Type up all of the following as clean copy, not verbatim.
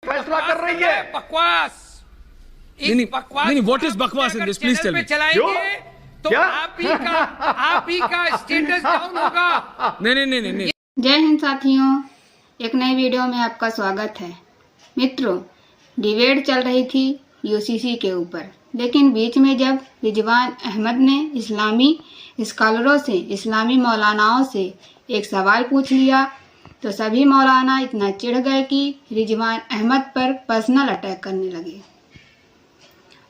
फैसला कर रही है। बकवास नहीं, व्हाट इज बकवास in this, please tell me. चलाएंगे तो आप ही का स्टेटस डाउन होगा। नहीं। जय हिंद साथियों, एक नई वीडियो में आपका स्वागत है। मित्रों, डिबेट चल रही थी यूसीसी के ऊपर, लेकिन बीच में जब रिजवान अहमद ने इस्लामी स्कॉलरों से, इस्लामी मौलानाओं से एक सवाल पूछ लिया तो सभी मौलाना इतना चिढ़ गए कि रिजवान अहमद पर पर्सनल अटैक करने लगे,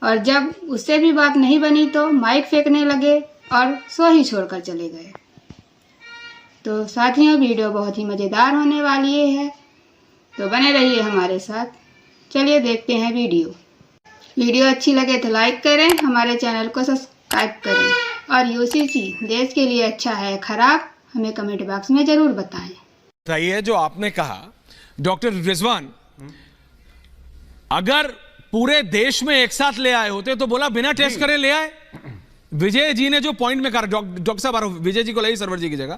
और जब उससे भी बात नहीं बनी तो माइक फेंकने लगे और शो ही छोड़कर चले गए। तो साथियों, वीडियो बहुत ही मज़ेदार होने वाली है, तो बने रहिए हमारे साथ। चलिए देखते हैं वीडियो अच्छी लगे तो लाइक करें, हमारे चैनल को सब्सक्राइब करें, और यूसीसी देश के लिए अच्छा है खराब हमें कमेंट बॉक्स में ज़रूर बताएं। बताइए, जो आपने कहा डॉक्टर रिजवान, अगर पूरे देश में एक साथ ले आए होते तो बोला बिना टेस्ट करे ले आए। विजय जी ने जो पॉइंट में कहा, डॉक्टर साहब विजय जी को ले सरवर जी की जगह,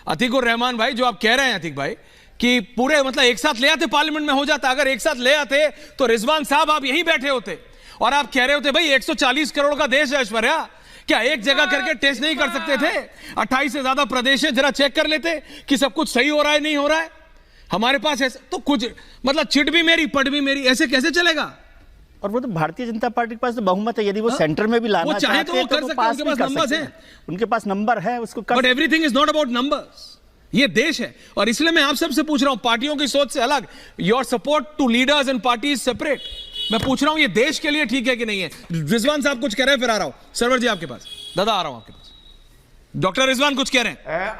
अतीकुर रहमान भाई जो आप कह रहे हैं अतीक भाई कि पूरे मतलब एक साथ ले आते पार्लियामेंट में हो जाता। अगर एक साथ ले आते तो रिजवान साहब आप यहीं बैठे होते और आप कह रहे होते भाई 140 करोड़ का देश है ऐश्वर्या, क्या एक जगह करके टेस्ट नहीं कर सकते थे? 28 से ज्यादा प्रदेश है, जरा चेक कर लेते कि सब कुछ सही हो रहा है नहीं हो रहा है। हमारे पास ऐसे तो कुछ मतलब चिट भी मेरी पट भी मेरी, ऐसे कैसे चलेगा? और वो तो भारतीय जनता पार्टी के पास तो बहुमत है, यदि वो सेंटर में भी लाना चाहे तो वो कर सकते हैं, उनके पास नंबर्स हैं, उनके पास नंबर है उसको कर। But everything is not about numbers. ये देश है, और इसलिए मैं आप सबसे पूछ रहा हूं, पार्टियों की सोच से अलग, your support to leaders and parties separate. मैं पूछ रहा हूं ये देश के लिए ठीक है कि नहीं है? रिजवान साहब कुछ कह रहे हैं, फिर आ रहा हूं सरवर जी आपके पास। दादा आ रहा हूं आपके पास। डॉक्टर रिजवान कुछ कह रहे हैं।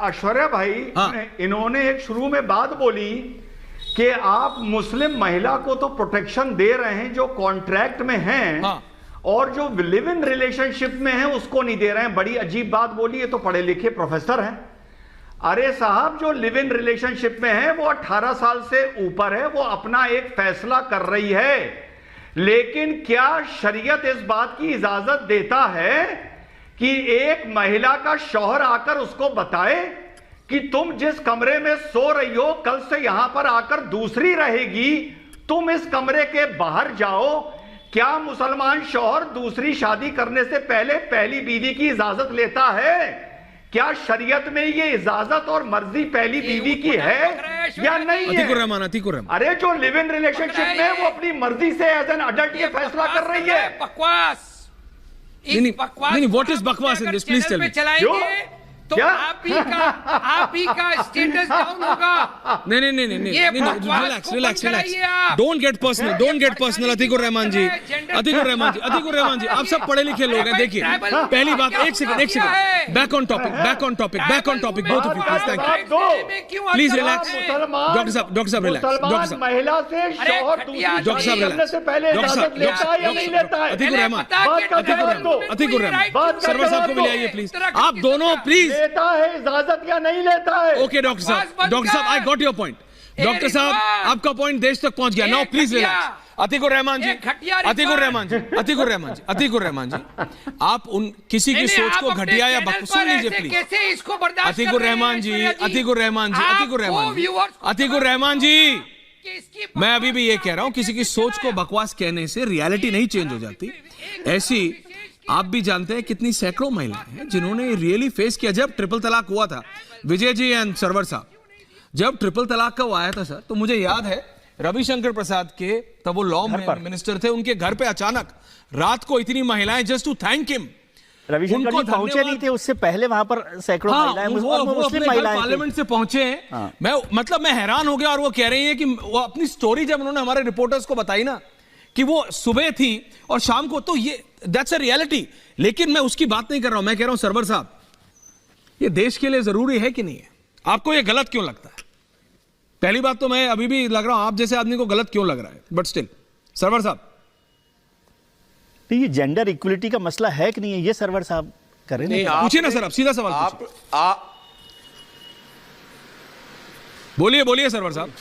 ऐश्वर्या भाई, हाँ। इन्होंने एक शुरू में बात बोली कि आप मुस्लिम महिला को तो प्रोटेक्शन दे रहे हैं जो कॉन्ट्रैक्ट में हैं, हाँ। और जो लिव इन रिलेशनशिप में है उसको नहीं दे रहे हैं। बड़ी अजीब बात बोली, है तो पढ़े लिखे प्रोफेसर हैं। अरे साहब, जो लिव इन रिलेशनशिप में है वो 18 साल से ऊपर है, वो अपना एक फैसला कर रही है, लेकिन क्या शरीयत इस बात की इजाजत देता है कि एक महिला का शौहर आकर उसको बताए कि तुम जिस कमरे में सो रही हो कल से यहां पर आकर दूसरी रहेगी, तुम इस कमरे के बाहर जाओ? क्या मुसलमान शौहर दूसरी शादी करने से पहले पहली बीवी की इजाजत लेता है? क्या शरीयत में ये इजाजत और मर्जी पहली बीवी की है या नहीं है? अतीकुर रहमान। अरे जो लिव इन रिलेशनशिप में वो अपनी मर्जी से एज एन अडल्ट ये फैसला कर रही है। बकवास नहीं, व्हाट इज बकवास in this, please tell me. चलाएंगे तो आप ही का स्टेटस डाउन होगा। नहीं, relax. Don't get personal. Atiqur Rahman ji, आप सब पढ़े लिखे लोग हैं। देखिए, पहली बात, एक second, back on topic both of you, please, thank you, please relax. Doctor साहब रिलैक्स। डॉक्टर साहब, महिला से शौहर दूसरी शादी करने से पहले इजाजत लेता है या नहीं लेता है? अतीकुर रहमान, सरवर साहब को भी ले आइए प्लीज। आप दोनों प्लीज। लेता है इजाजत या नहीं लेता है? ओके डॉक्टर साहब, I got your point. Doctor साहब, आपका पॉइंट देश तक पहुंच गया। Now please relax. Atiqur Rahman ji, आप उन किसी की सोच को घटिया या बकवास, सुन लीजिए प्लीज। कैसे इसको बर्दाश्त? अतीकुर रहमान जी, मैं अभी भी ये कह रहा हूं, किसी की सोच को बकवास कहने से रियलिटी नहीं चेंज हो जाती। ऐसी आप भी जानते हैं कितनी सैकड़ों महिलाएं हैं जिन्होंने रियली फेस किया। जब ट्रिपल तलाक हुआ था, विजय जी एंड सरवर साहब, जब ट्रिपल तलाक का वो आया था सर, तो मुझे याद है रविशंकर प्रसाद के, तब वो लॉ मिनिस्टर थे, उनके घर पे अचानक रात को इतनी महिलाएं just to thank him. Ravishankar ji पहुंचे नहीं थे उससे पहले वहां पर सैकड़ों महिलाएं, मुस्लिम महिलाएं पार्लियामेंट से पहुंचे हैं। हाँ। मैं हैरान हो गया, और वो कह रही है कि वो अपनी स्टोरी जब उन्होंने हमारे रिपोर्टर्स को बताई ना कि वो सुबह थी और शाम को, तो ये दैट्स अ रियलिटी। लेकिन मैं उसकी बात नहीं कर रहा हूं, मैं कह रहा हूं सरवर साहब, ये देश के लिए जरूरी है कि नहीं है? आपको ये गलत क्यों लगता है? पहली बात तो मैं अभी भी लग रहा हूं आप जैसे आदमी को गलत क्यों लग रहा है, बट स्टिल सरवर साहब, तो ये जेंडर इक्वलिटी का मसला है कि नहीं है, ये सरवर साहब करें। पूछिए ना सर, अब सीधा सवाल बोलिए सरवर साहब।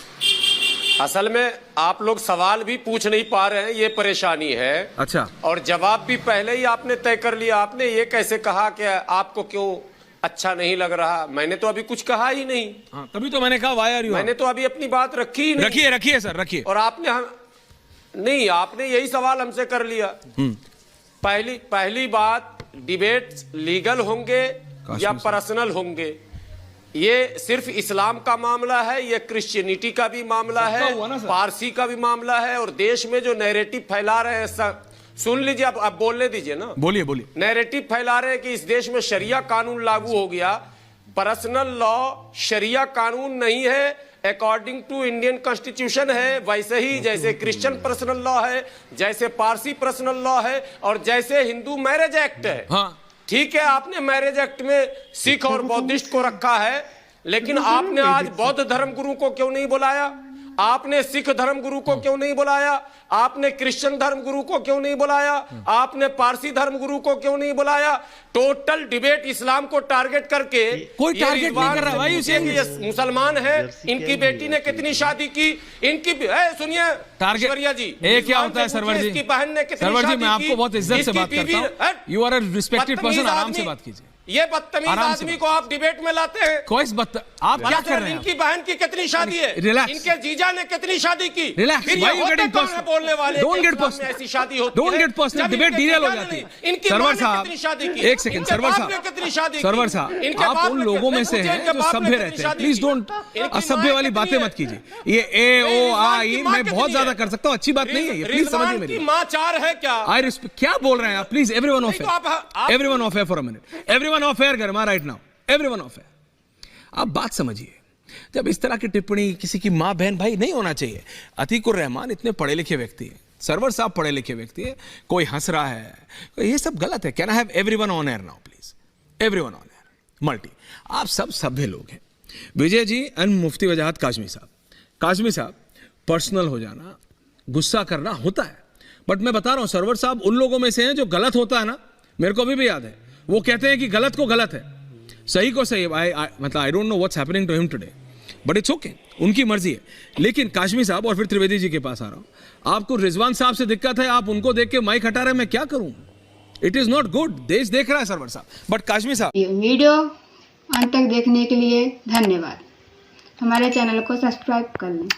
असल में आप लोग सवाल भी पूछ नहीं पा रहे हैं, ये परेशानी है। अच्छा। और जवाब भी पहले ही आपने तय कर लिया। आपने ये कैसे कहा कि आपको क्यों अच्छा नहीं लग रहा? मैंने तो अभी कुछ कहा ही नहीं। हाँ, तभी तो मैंने कहा वाई आर यू। मैंने तो अभी अपनी बात रखी ही नहीं। रखिए सर, रखिए। और आपने नहीं, आपने यही सवाल हमसे कर लिया। पहली बात, डिबेट लीगल होंगे या पर्सनल होंगे, ये सिर्फ इस्लाम का मामला है, ये क्रिश्चियनिटी का भी मामला है, पारसी का भी मामला है। और देश में जो नैरेटिव फैला रहे हैं, सुन लीजिए, अब बोलने दीजिए ना। बोलिए बोलिए। नैरेटिव फैला रहे हैं कि इस देश में शरिया कानून लागू हो गया। पर्सनल लॉ शरिया कानून नहीं है, अकॉर्डिंग टू इंडियन कॉन्स्टिट्यूशन है। वैसे ही जैसे क्रिश्चियन पर्सनल लॉ है, जैसे पारसी पर्सनल लॉ है, और जैसे हिंदू मैरिज एक्ट है। हाँ, ठीक है, आपने मैरिज एक्ट में सिख और बौद्धिस्ट को रखा है, लेकिन आपने आज बौद्ध धर्म गुरु को क्यों नहीं बुलाया? आपने सिख धर्म गुरु को क्यों नहीं बुलाया? आपने क्रिश्चियन धर्म गुरु को क्यों नहीं बुलाया? आपने पारसी धर्म गुरु को क्यों नहीं बुलाया? टोटल डिबेट इस्लाम को टारगेट करके, कोई टारगेट नहीं कर रहा भाई। ये मुसलमान है, इनकी बेटी ने कितनी शादी की, इनकी सुनिए टारगेट जी, क्या होता है सरवर जी? इसकी बहन ने कितनी सरवर जी, शादी मैं आपको बहुत इज्जत से बात करता हूं। You are a respected person, आराम से बात कीजिए। ये बदतमीज आदमी को आप डिबेट में लाते हैं। आप क्या कर रहे हैं? इनकी बहन की कितनी शादी है? रिलैक्स। इनके जीजा ने कितनी शादी की? रिलैक्स। फिर Why you getting कौन है personal? बोलने वाले? Don't get इस्लाम में personal. ऐसी शादी होती है। Don't get personal. जब डिबेट इनके डीरेल हो जीजा जाती ने है। इनकी सरवर माँ ने साहब, कितनी शादी की? एक सेकंड। इनके सरवर बाप साहब, ने कितनी शादी की? सरवर साहब, इनके आप बाप उन ने लोगों में कितनी- से हैं इनके जो बाप ने सभ्य कितनी रहते हैं। शादी प्लीज की? डोंट इनकी असभ्य माँ वाली कितनी बातें है? मत कीजिए। ये ए ओ आई रिजवान की माँ मैं बहुत कितनी ज्यादा है? कर सकता हूँ, अच्छी बात नहीं है ये। प्लीज समझिए रिजवान मेरी की माँ 4 है क्या? I respect. क्या बोल रहे हैं आप? प्लीज एवरीवन ऑफ नहीं, तो आप- everyone off air for a minute. Everyone off air गरमा right now. Everyone off air. आप बात समझिए, जब इस तरह की टिप्पणी किसी की मां बहन भाई नहीं होना चाहिए। अतीकुर रहमान इतने पढ़े लिखे व्यक्ति है, सरवर साहब पढ़े लिखे व्यक्ति है, कोई हंस रहा है, ये सब गलत है। Can I have everyone on air now please? Everyone on air multi. आप सब सभ्य लोग हैं। विजय जी एंड मुफ्ती वजाहत काजमी साहब, पर्सनल हो जाना, गुस्सा करना होता है, बट मैं बता रहा हूं सरवर साहब उन लोगों में से हैं जो गलत होता है ना, मेरे को अभी भी याद है, वो कहते हैं कि गलत को गलत है, सही को सही। मतलब I don't know what's happening to him today, but it's okay, उनकी मर्जी है। लेकिन काशमी साहब और फिर त्रिवेदी जी के पास आ रहा हूं। आपको रिजवान साहब से दिक्कत है, आप उनको देख के माइक हटा रहे हैं, मैं क्या करूं? It is not good. देश देख रहा है सरवर साहब। बट काशमी साहब, ये वीडियो अंत तक देखने के लिए धन्यवाद। हमारे चैनल को सब्सक्राइब कर लें।